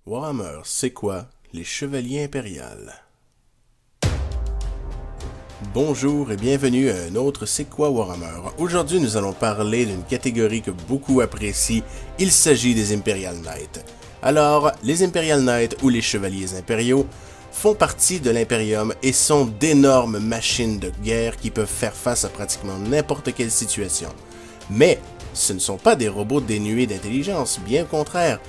Warhammer, c'est quoi les Chevaliers Impériales? Bonjour et bienvenue à un autre C'est quoi Warhammer? Aujourd'hui, nous allons parler d'une catégorie que beaucoup apprécient. Il s'agit des Imperial Knights. Alors, les Imperial Knights ou les Chevaliers Impériaux font partie de l'Imperium et sont d'énormes machines de guerre qui peuvent faire face à pratiquement n'importe quelle situation. Mais ce ne sont pas des robots dénués d'intelligence, bien au contraire.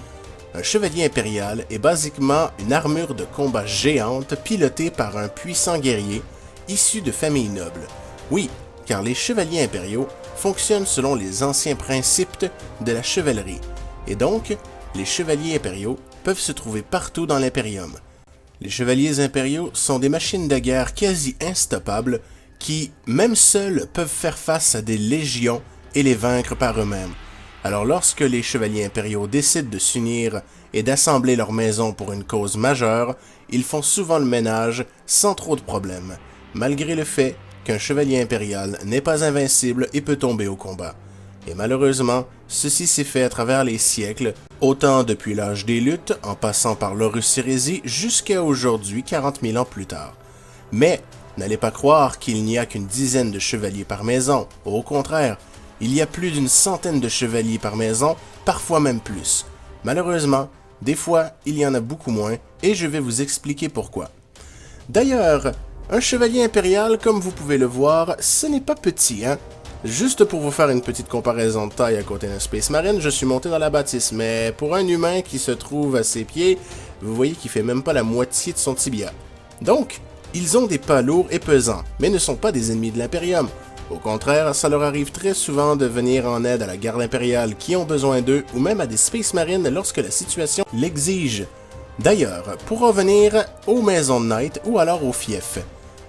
Un chevalier impérial est basiquement une armure de combat géante pilotée par un puissant guerrier issu de familles nobles. Oui, car les chevaliers impériaux fonctionnent selon les anciens principes de la chevalerie, et donc les chevaliers impériaux peuvent se trouver partout dans l'impérium. Les chevaliers impériaux sont des machines de guerre quasi instoppables qui, même seuls, peuvent faire face à des légions et les vaincre par eux-mêmes. Alors lorsque les chevaliers impériaux décident de s'unir et d'assembler leur maison pour une cause majeure, ils font souvent le ménage sans trop de problèmes, malgré le fait qu'un chevalier impérial n'est pas invincible et peut tomber au combat. Et malheureusement, ceci s'est fait à travers les siècles, autant depuis l'âge des luttes, en passant par l'Horus Hérésie, jusqu'à aujourd'hui, 40 000 ans plus tard. Mais n'allez pas croire qu'il n'y a qu'une dizaine de chevaliers par maison, au contraire, il y a plus d'une centaine de chevaliers par maison, parfois même plus. Malheureusement, des fois, il y en a beaucoup moins, et je vais vous expliquer pourquoi. D'ailleurs, un chevalier impérial, comme vous pouvez le voir, ce n'est pas petit, hein? Juste pour vous faire une petite comparaison de taille à côté d'un Space Marine, je suis monté dans la bâtisse, mais pour un humain qui se trouve à ses pieds, vous voyez qu'il fait même pas la moitié de son tibia. Donc, ils ont des pas lourds et pesants, mais ne sont pas des ennemis de l'Imperium. Au contraire, ça leur arrive très souvent de venir en aide à la garde impériale qui ont besoin d'eux, ou même à des Space Marines lorsque la situation l'exige. D'ailleurs, pour revenir aux maisons de Knights ou alors aux fiefs,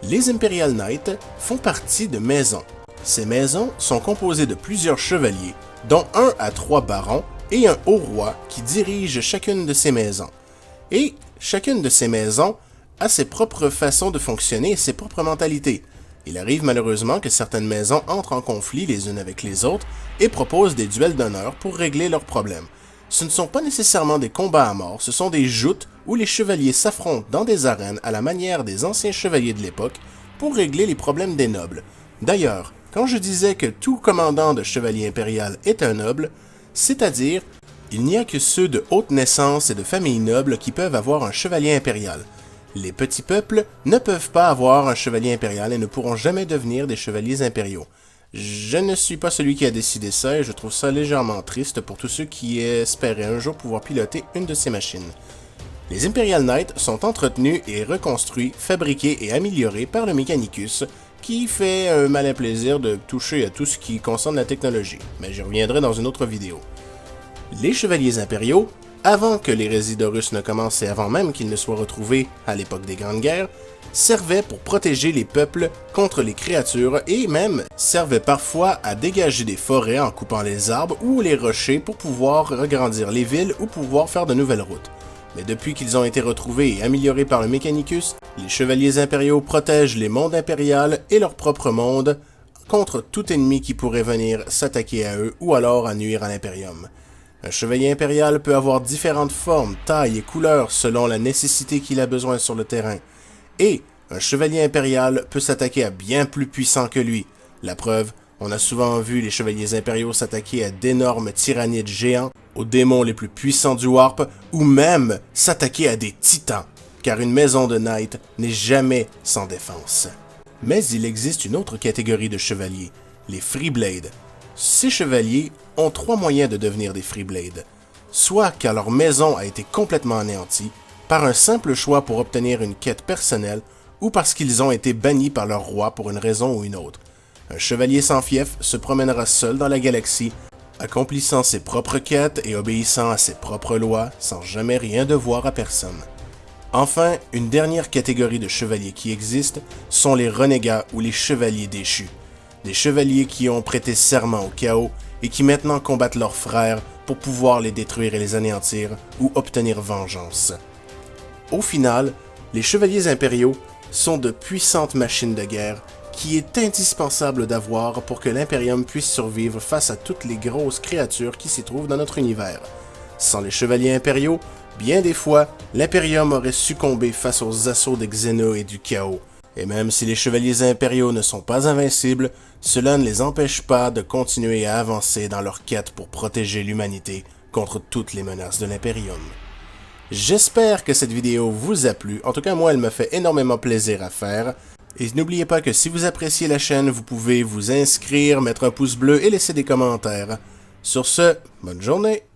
les Imperial Knights font partie de maisons. Ces maisons sont composées de plusieurs chevaliers, dont 1 à 3 barons et un haut roi qui dirige chacune de ces maisons. Et chacune de ces maisons a ses propres façons de fonctionner et ses propres mentalités. Il arrive malheureusement que certaines maisons entrent en conflit les unes avec les autres et proposent des duels d'honneur pour régler leurs problèmes. Ce ne sont pas nécessairement des combats à mort, ce sont des joutes où les chevaliers s'affrontent dans des arènes à la manière des anciens chevaliers de l'époque pour régler les problèmes des nobles. D'ailleurs, quand je disais que tout commandant de chevalier impérial est un noble, c'est-à-dire, il n'y a que ceux de haute naissance et de familles nobles qui peuvent avoir un chevalier impérial. Les petits peuples ne peuvent pas avoir un chevalier impérial et ne pourront jamais devenir des chevaliers impériaux. Je ne suis pas celui qui a décidé ça et je trouve ça légèrement triste pour tous ceux qui espéraient un jour pouvoir piloter une de ces machines. Les Imperial Knights sont entretenus et reconstruits, fabriqués et améliorés par le Mechanicus, qui fait un malin plaisir de toucher à tout ce qui concerne la technologie, mais j'y reviendrai dans une autre vidéo. Les chevaliers impériaux, avant que l'hérésie d'Horus ne commence et avant même qu'ils ne soient retrouvés à l'époque des Grandes Guerres, servaient pour protéger les peuples contre les créatures et même servaient parfois à dégager des forêts en coupant les arbres ou les rochers pour pouvoir regrandir les villes ou pouvoir faire de nouvelles routes. Mais depuis qu'ils ont été retrouvés et améliorés par le Mechanicus, les chevaliers impériaux protègent les mondes impériaux et leur propre monde contre tout ennemi qui pourrait venir s'attaquer à eux ou alors à nuire à l'Imperium. Un chevalier impérial peut avoir différentes formes, tailles et couleurs selon la nécessité qu'il a besoin sur le terrain. Et un chevalier impérial peut s'attaquer à bien plus puissants que lui. La preuve, on a souvent vu les chevaliers impériaux s'attaquer à d'énormes tyrannides géants, aux démons les plus puissants du Warp, ou même s'attaquer à des titans, car une maison de Knight n'est jamais sans défense. Mais il existe une autre catégorie de chevaliers, les Freeblade. Ces chevaliers ont 3 moyens de devenir des Freeblade. Soit car leur maison a été complètement anéantie, par un simple choix pour obtenir une quête personnelle, ou parce qu'ils ont été bannis par leur roi pour une raison ou une autre. Un chevalier sans fief se promènera seul dans la galaxie, accomplissant ses propres quêtes et obéissant à ses propres lois, sans jamais rien devoir à personne. Enfin, une dernière catégorie de chevaliers qui existe sont les renégats ou les chevaliers déchus. Des chevaliers qui ont prêté serment au chaos et qui maintenant combattent leurs frères pour pouvoir les détruire et les anéantir ou obtenir vengeance. Au final, les chevaliers impériaux sont de puissantes machines de guerre qui est indispensable d'avoir pour que l'Imperium puisse survivre face à toutes les grosses créatures qui s'y trouvent dans notre univers. Sans les chevaliers impériaux, bien des fois, l'Imperium aurait succombé face aux assauts des Xénos et du chaos. Et même si les chevaliers impériaux ne sont pas invincibles, cela ne les empêche pas de continuer à avancer dans leur quête pour protéger l'humanité contre toutes les menaces de l'Imperium. J'espère que cette vidéo vous a plu, en tout cas moi elle me fait énormément plaisir à faire. Et n'oubliez pas que si vous appréciez la chaîne, vous pouvez vous inscrire, mettre un pouce bleu et laisser des commentaires. Sur ce, bonne journée!